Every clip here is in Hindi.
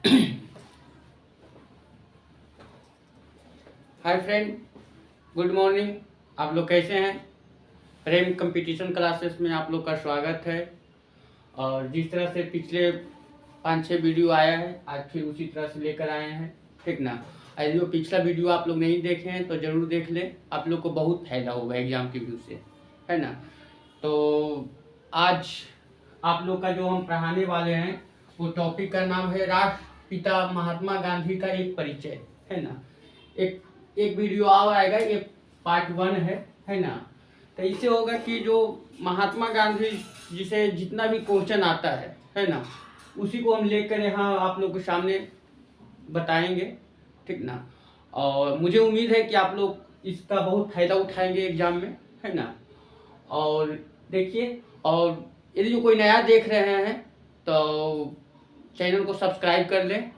Hi friend, good morning. आप लोग कैसे हैं? प्रेम कंपटीशन क्लासेस में आप लोग का स्वागत है। और जिस तरह से पिछले 5-6 वीडियो आया है, आज फिर उसी तरह से लेकर आए हैं, ठीक ना। यदि वो पिछला वीडियो आप लोग नहीं देखे हैं तो ज़रूर देख लें, आप लोग को बहुत फायदा होगा एग्ज़ाम के व्यू से, है ना। तो आज आप लोग का जो हम पढ़ाने वाले हैं वो टॉपिक का नाम है राष्ट्रपिता महात्मा गांधी का एक परिचय, है ना। एक एक वीडियो और आएगा, ये पार्ट 1 है ना। तो इससे होगा कि जो महात्मा गांधी जिसे जितना भी क्वेश्चन आता है ना, उसी को हम लेकर यहाँ आप लोग के सामने बताएंगे, ठीक ना। और मुझे उम्मीद है कि आप लोग इसका बहुत फायदा उठाएंगे एग्जाम में, है ना। और देखिए, और यदि जो कोई नया देख रहे हैं तो चैनल को सब्सक्राइब कर लें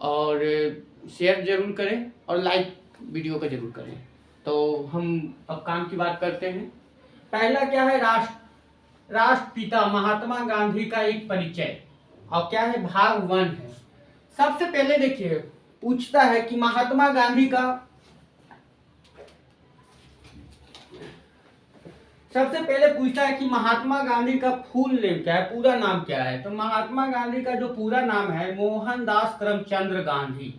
और शेयर जरूर करें और लाइक वीडियो का जरूर करें। तो हम अब काम की बात करते हैं। पहला क्या है? राष्ट्रपिता महात्मा गांधी का एक परिचय। और क्या है? भाग 1 है। सबसे पहले देखिए, पूछता है कि महात्मा गांधी का, सबसे पहले पूछता है कि महात्मा गांधी का फुल नेम क्या है, पूरा नाम क्या है। तो महात्मा गांधी का जो पूरा नाम है मोहनदास करमचंद गांधी,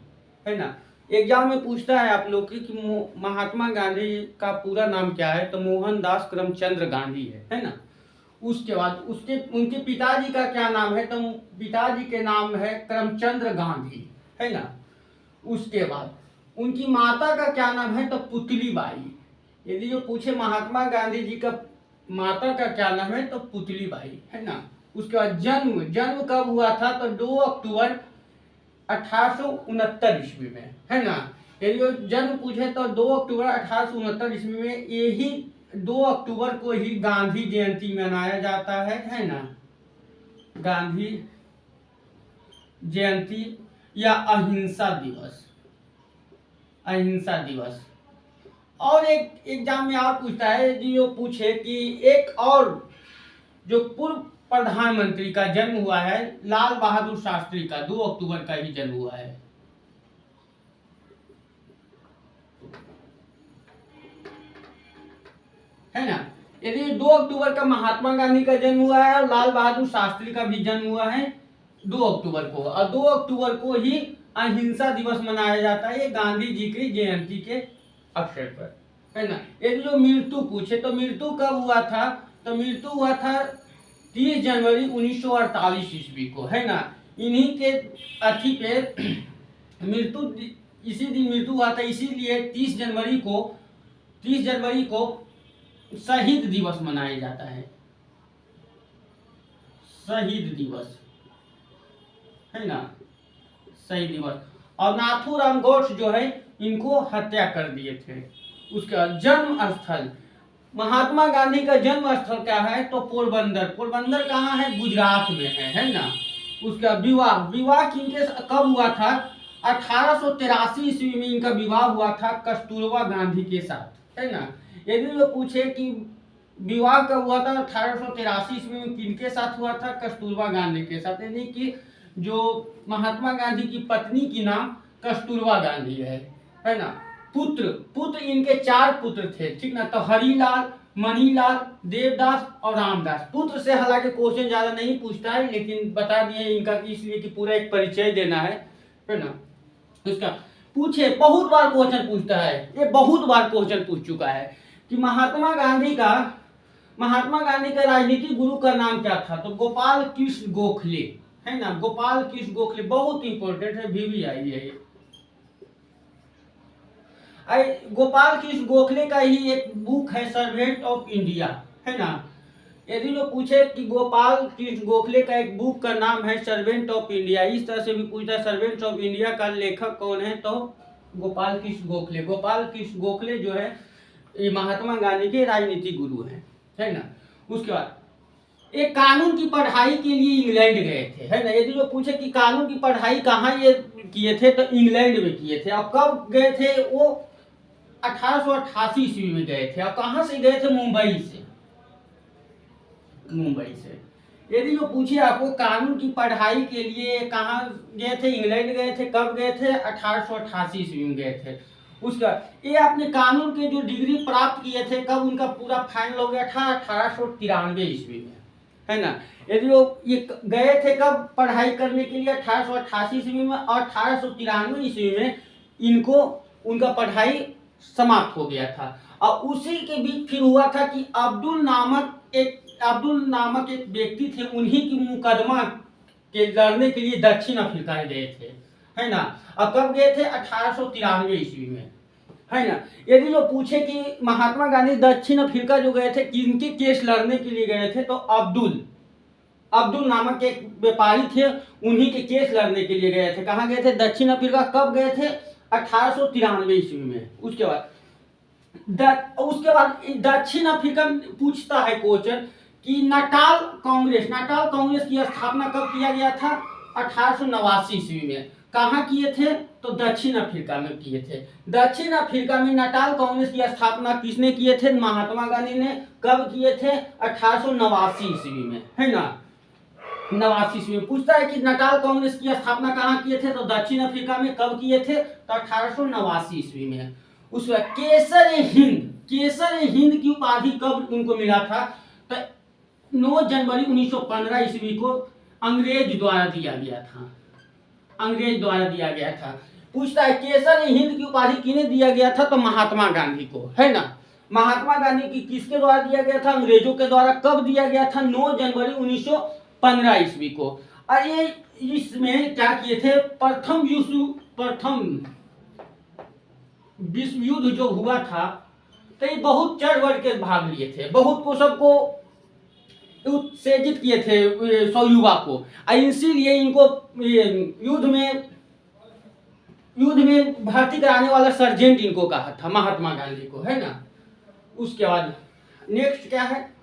है ना। एग्जाम में पूछता है आप लोग की कि महात्मा गांधी का पूरा नाम क्या है, तो मोहनदास करमचंद गांधी है ना। उसके बाद उनके पिताजी का क्या नाम है, तो पिताजी के नाम है करमचंद गांधी, है ना। उसके बाद उनकी माता का क्या नाम है, तो पुतली बाई। यदि जो पूछे महात्मा गांधी जी का माता का क्या नाम है, तो पुतली बाई, है ना। उसके बाद जन्म कब हुआ था, तो 2 अक्टूबर 1869 ईस्वी में, है ना। यदि जन्म पूछे तो 2 अक्टूबर 1869 ईस्वी में। यही 2 अक्टूबर को ही गांधी जयंती मनाया जाता है ना। गांधी जयंती या अहिंसा दिवस, अहिंसा दिवस। और एक एग्जाम में और पूछता है जो पूछे कि एक और जो पूर्व प्रधानमंत्री का जन्म हुआ है, लाल बहादुर शास्त्री का 2 अक्टूबर का ही जन्म हुआ है ना। यदि 2 अक्टूबर का महात्मा गांधी का जन्म हुआ है और लाल बहादुर शास्त्री का भी जन्म हुआ है 2 अक्टूबर को, और 2 अक्टूबर को ही अहिंसा दिवस मनाया जाता है, ये गांधी जी की जयंती के अवसर पर, है ना। यदि जो मृत्यु पूछे तो मृत्यु कब हुआ था, तो मृत्यु हुआ था 30 जनवरी 1948 ईस्वी को, है ना। इन्हीं के अथी पे मृत्यु, इसी दिन मृत्यु हुआ था, इसीलिए 30 जनवरी को शहीद दिवस मनाया जाता है, शहीद दिवस, है ना, शहीद दिवस। और नाथूराम गोड्से जो है इनको हत्या कर दिए थे। उसके बाद जन्म स्थल, महात्मा गांधी का जन्म स्थल क्या है, तो पोरबंदर कहाँ है? गुजरात में है ना। उसका विवाह किनके कब हुआ था? 1883 ईस्वी में इनका विवाह हुआ था कस्तूरबा गांधी के साथ, है ना। यदि वो पूछे कि विवाह कब हुआ था, 1883 ईस्वी में किनके साथ हुआ था? कस्तूरबा गांधी के साथ। यानी कि जो महात्मा गांधी की पत्नी की नाम कस्तूरबा गांधी है ना। पुत्र इनके 4 पुत्र थे, ठीक ना। तो हरिलाल, मणिलाल, देवदास और रामदास। पुत्र से हालांकि क्वेश्चन ज्यादा नहीं पूछता है, लेकिन बता दिए इनका इसलिए कि पूरा एक परिचय देना है ना। उसका पूछे, बहुत बार क्वेश्चन पूछता है, ये बहुत बार क्वेश्चन पूछ चुका है कि महात्मा गांधी का राजनीतिक गुरु का नाम क्या था, तो गोपाल कृष्ण गोखले, है ना। गोपाल कृष्ण गोखले बहुत इंपॉर्टेंट है, VVI है। गोपाल कृष्ण गोखले का ही एक बुक है सर्वेंट ऑफ इंडिया, है ना। यदि जो पूछे कि गोपाल कृष्ण गोखले का एक बुक का नाम है सर्वेंट ऑफ इंडिया, इस तरह से भी पूछता है सर्वेंट ऑफ इंडिया का लेखक कौन है, तो गोपाल कृष्ण गोखले। गोपाल कृष्ण गोखले जो है ये महात्मा गांधी के राजनीतिक गुरु है ना। उसके बाद एक कानून की पढ़ाई के लिए इंग्लैंड गए थे, है ना। यदि जो पूछे कि कानून की पढ़ाई कहाँ ये किए थे, तो इंग्लैंड में किए थे। और कब गए थे? वो 1888 ईस्वी में गए थे। और कहाँ से गए थे? मुंबई से। यदि जो पूछे आपको कानून की पढ़ाई के लिए कहाँ गए थे, इंग्लैंड गए थे, कब गए थे, 1888 ईस्वी में गए थे। उसका ये आपने कानून के जो डिग्री प्राप्त किए थे कब उनका पूरा फाइनल हो गया था, 1893 ईस्वी में, है ना। यदि वो ये गए थे कब पढ़ाई करने के लिए, 1888 ईस्वी में, और 1893 ईस्वी में इनको उनका पढ़ाई समाप्त हो गया था। और उसी के बीच फिर हुआ था कि अब्दुल नामक एक व्यक्ति थे, उन्हीं की मुकदमा के लड़ने के लिए दक्षिण अफ्रीका गए थे, है ना। अब कब गए थे, 1893 ईस्वी में, है ना। यदि जो पूछे कि महात्मा गांधी दक्षिण अफ्रीका जो गए थे किनके केस लड़ने के लिए गए थे, तो अब्दुल नामक एक व्यापारी थे, उन्हीं के केस लड़ने के लिए गए थे। कहाँ गए थे, दक्षिण अफ्रीका। कब गए थे, 1893 ईस्वी में। उसके बाद दक्षिण अफ्रीका पूछता है क्वेश्चन कि नाटाल कांग्रेस की स्थापना कब किया गया था, 1889 ईस्वी में। कहाँ किए थे, तो दक्षिण अफ्रीका में किए थे। दक्षिण अफ्रीका में नाटाल कांग्रेस की स्थापना किसने किए थे, महात्मा गांधी ने। कब किए थे, 1889 ईस्वी में, है ना। 89 ईस्वी में पूछता है कि नाटाल कांग्रेस की स्थापना कहाँ किए थे, तो दक्षिण अफ्रीका में। कब किए थे, तो 1889 ईस्वी में। उसके बाद केसर हिंद की उपाधि कब उनको मिला था, तो 9 जनवरी 1915 ईस्वी को अंग्रेज द्वारा दिया गया था। पूछता है केसर हिंद की उपाधि किन्हें दिया गया था, तो महात्मा गांधी को, है ना। महात्मा गांधी की किसके द्वारा दिया गया था, अंग्रेजों के द्वारा। कब दिया गया था, 9 जनवरी 1915 ईस्वी को। और ये इसमें क्या किए थे, प्रथम विश्व युद्ध जो हुआ था, तो ये बहुत चढ़ बढ़ के भाग लिए थे, बहुत को सबको उत्तेजित किए थे, युवा को। इसीलिए इनको युद्ध में भर्ती कराने वाला सर्जेंट इनको कहा था, महात्मा गांधी को, है ना। उसके बाद नेक्स्ट क्या है,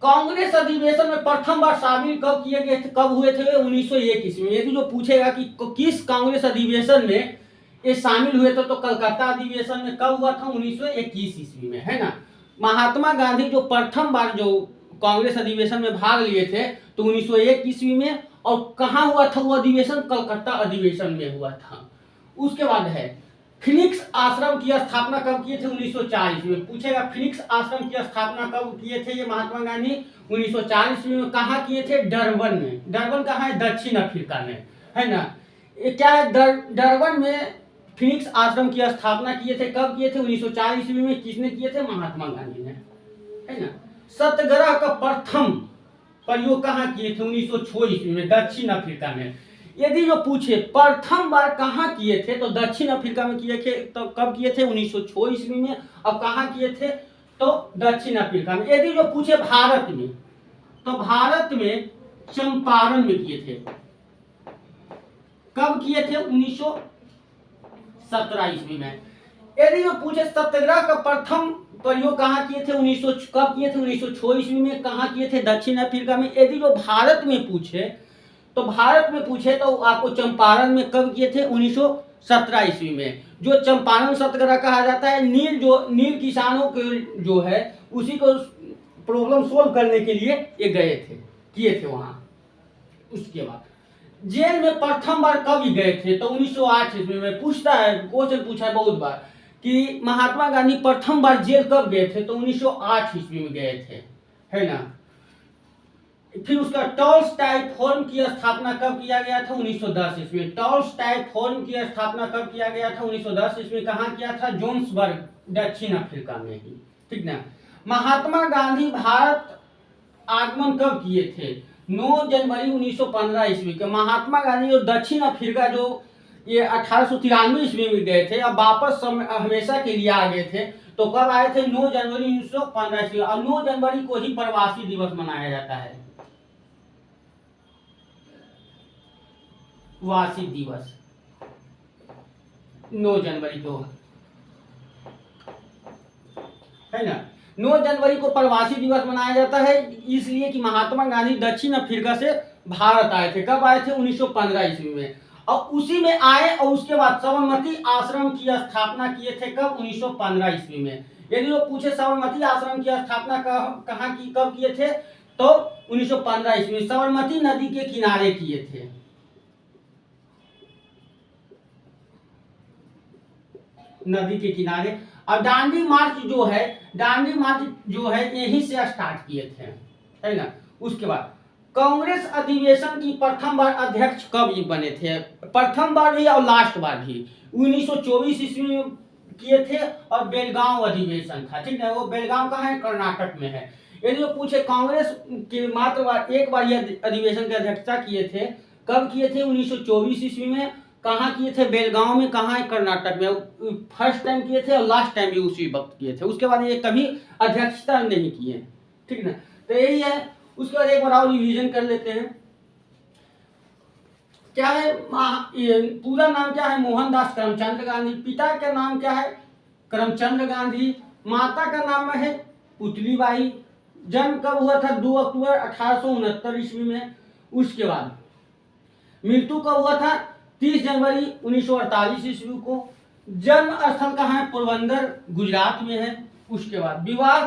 कांग्रेस अधिवेशन में प्रथम बार शामिल कब किए गए थे, कब हुए थे, 1901 ईस्वी में। यदि जो पूछेगा कि किस कांग्रेस अधिवेशन में ये शामिल हुए थे, तो कलकत्ता अधिवेशन में। कब हुआ था, 1921 ईस्वी में, है ना। महात्मा गांधी जो प्रथम बार जो कांग्रेस अधिवेशन में भाग लिए थे, तो 1901 ईस्वी में। और कहाँ हुआ था वो अधिवेशन, कलकत्ता अधिवेशन में हुआ था। उसके बाद है फिनिक्स आश्रम की स्थापना कब किए थे, 1904 ईस्वी में। पूछेगा फिनिक्स आश्रम की स्थापना कब किए थे ये महात्मा गांधी, 1904 ईस्वी में। कहाँ किए थे, डरबन में। डरबन कहाँ है, दक्षिण अफ्रीका में, है ना। ये क्या है, डरबन में फिनिक्स आश्रम की स्थापना किए थे। कब किए थे, 1904 ईस्वी में। किसने किए थे, महात्मा गांधी ने, है ना। सत्याग्रह का प्रथम प्रयोग कहाँ किए थे, 1906 ईस्वी में, दक्षिण अफ्रीका में। यदि जो पूछे प्रथम बार कहाँ किए थे, तो दक्षिण अफ्रीका में किए थे। तो कब किए थे, 1906 ईस्वी में। अब कहाँ किए थे, तो दक्षिण अफ्रीका में। यदि जो पूछे भारत में, तो भारत में चंपारण में किए थे। कब किए थे, 1917 ईस्वी में। यदि जो पूछे सत्याग्रह का प्रथम प्रयोग कहाँ किए थे, कब किए थे, 1906 ईस्वी में। कहाँ किए थे, दक्षिण अफ्रीका में। यदि जो भारत में पूछे तो आपको चंपारण में कब किए थे, 1917 ईस्वी में। जो चंपारण सत्याग्रह कहा जाता है, नील किसानों के जो है उसी को प्रॉब्लम सोल्व करने के लिए ये किए थे वहां। उसके बाद जेल में प्रथम बार कब गए थे, तो 1908 ईस्वी में। पूछता है, क्वेश्चन पूछा है बहुत बार कि महात्मा गांधी प्रथम बार जेल कब गए थे, तो 1908 ईस्वी में गए थे, है ना। फिर उसका टॉलस्टॉय फोरम की स्थापना कब किया गया था, 1910 ईस्वी में। टॉलस्टॉय फोरम की स्थापना कब किया गया था, 1910 ईस्वी में। कहाँ किया था, जोन्सबर्ग, दक्षिण अफ्रीका में ही, ठीक ना। महात्मा गांधी भारत आगमन कब किए थे, 9 जनवरी 1915 ईस्वी के। महात्मा गांधी जो दक्षिण अफ्रीका जो ये 1893 ईस्वी में गए थे, अब वापस हमेशा के लिए आ गए थे, तो कब आए थे, 9 जनवरी 1915 ईस्वी। और 9 जनवरी को ही प्रवासी दिवस मनाया जाता है, वासी दिवस 9 जनवरी को, है ना। 9 जनवरी को प्रवासी दिवस मनाया जाता है, इसलिए कि महात्मा गांधी दक्षिण अफ्रीका से भारत आए थे। कब आए थे, 1915 ईस्वी में। और उसी में आए और उसके बाद साबरमती आश्रम की स्थापना किए थे। कब, 1915 ईस्वी में। यदि वो पूछे साबरमती आश्रम की स्थापना कहाँ की, कब किए थे, तो 1915 ईस्वी में साबरमती नदी के किनारे किए थे। नदी के किनारे। और दांडी मार्च जो है यहीं से स्टार्ट किए थे, है ना। उसके बाद कांग्रेस अधिवेशन की प्रथम बार अध्यक्ष कब बने थे? प्रथम बार भी और लास्ट बार भी 1924 ईस्वी में किए थे, और बेलगांव अधिवेशन था, ठीक है। वो बेलगांव कहाँ है? कर्नाटक में है। यदि वो पूछे कांग्रेस के मात्र एक बार यह अधिवेशन की अध्यक्षता किए थे, कब किए थे? 1924 ईस्वी में। कहाँ किए थे? बेलगांव में। कहाँ है? कर्नाटक में। फर्स्ट टाइम किए थे और लास्ट टाइम भी उसी वक्त किए थे। उसके बाद ये कभी अध्यक्षता नहीं किए, ठीक ना। तो यही है। उसके बाद एक बार और रिवीजन कर लेते हैं। क्या है? पूरा नाम क्या है? मोहनदास करमचंद गांधी। पिता का नाम क्या है? करमचंद गांधी। माता का नाम है पुतलीबाई। जन्म कब हुआ था? 2 अक्टूबर 1869 ईस्वी में। उसके बाद मृत्यु कब हुआ था? 30 जनवरी 1948 ईस्वी को। जन्म स्थल कहाँ है? पोरबंदर, गुजरात में है। उसके बाद विवाह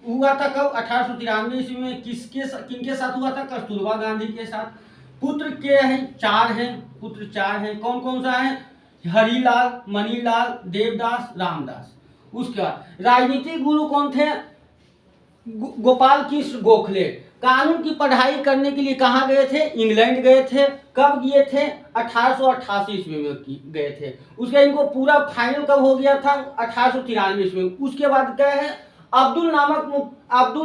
हुआ था कब? 1893 ईस्वी में। किनके साथ हुआ था? कस्तूरबा गांधी के साथ। पुत्र के हैं 4 हैं, पुत्र 4 हैं। कौन कौन सा है? हरिलाल, मणिलाल, देवदास, रामदास। उसके बाद राजनीतिक गुरु कौन थे? गोपाल कृष्ण गोखले। कानून की पढ़ाई करने के लिए कहाँ गए थे? इंग्लैंड गए थे। कब गए थे? 1888 ईस्वी में गए थे। उसके इनको पूरा फाइनल कब हो गया था? 1893 ईस्वी में। उसके बाद क्या है? अब्दुल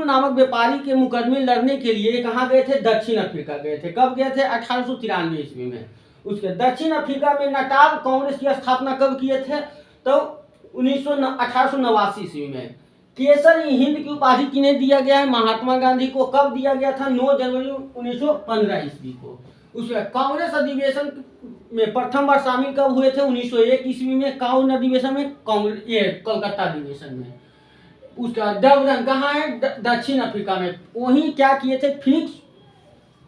नामक व्यापारी के मुकदमे लड़ने के लिए कहाँ गए थे? दक्षिण अफ्रीका गए थे। कब गए थे? 1893 ईस्वी में। उसके दक्षिण अफ्रीका में नाटाल कांग्रेस की स्थापना कब किए थे? तो 1889 ईस्वी में। केसर हिंद की उपाधि किन्हें दिया गया है? महात्मा गांधी को। कब दिया गया था? 9 जनवरी 1915 ईस्वी को। उसमें कांग्रेस अधिवेशन में प्रथम बार शामिल कब हुए थे? 1901 ईस्वी में। कौन अधिवेशन में? कांग्रेस कलकत्ता अधिवेशन में। उसका डबरन कहाँ है? दक्षिण अफ्रीका में। वहीं क्या किए थे? फिनिक्स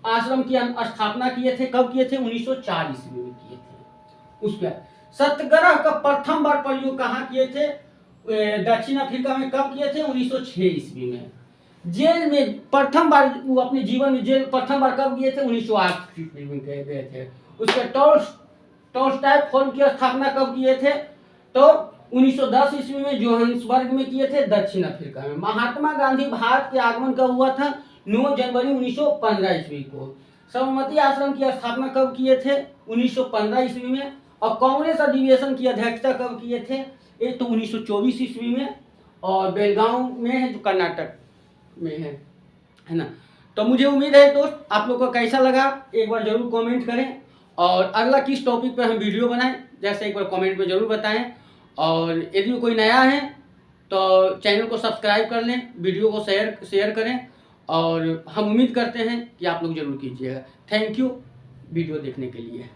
आश्रम की स्थापना किए थे। कब किए थे? 1904 ईस्वी में किए थे। उसके सत्याग्रह का प्रथम बार प्रयोग कहाँ किए थे? दक्षिण अफ्रीका में। कब किए थे? 1906 ईस्वी में। जेल में प्रथम बार वो अपने जीवन में जेल प्रथम बार कब गए थे? 1908 ईस्वी में गए थे। उसके टॉल्स्टॉय फोरम की स्थापना कब किए थे? तो 1910 ईस्वी में जोहान्सबर्ग में किए थे, दक्षिण अफ्रीका में। महात्मा गांधी भारत के आगमन कब हुआ था? 9 जनवरी 1915 ईस्वी को। साबरमती आश्रम की स्थापना कब किए थे? 1915 ईस्वी में। और कांग्रेस अधिवेशन की अध्यक्षता कब किए थे? एक तो 1924 ईस्वी में, और बेलगांव में है जो कर्नाटक में है ना। तो मुझे उम्मीद है दोस्त आप लोग को कैसा लगा एक बार जरूर कमेंट करें, और अगला किस टॉपिक पर हम वीडियो बनाएं जैसे एक बार कमेंट में जरूर बताएं। और यदि कोई नया है तो चैनल को सब्सक्राइब कर लें, वीडियो को शेयर करें, और हम उम्मीद करते हैं कि आप लोग जरूर कीजिएगा। थैंक यू वीडियो देखने के लिए।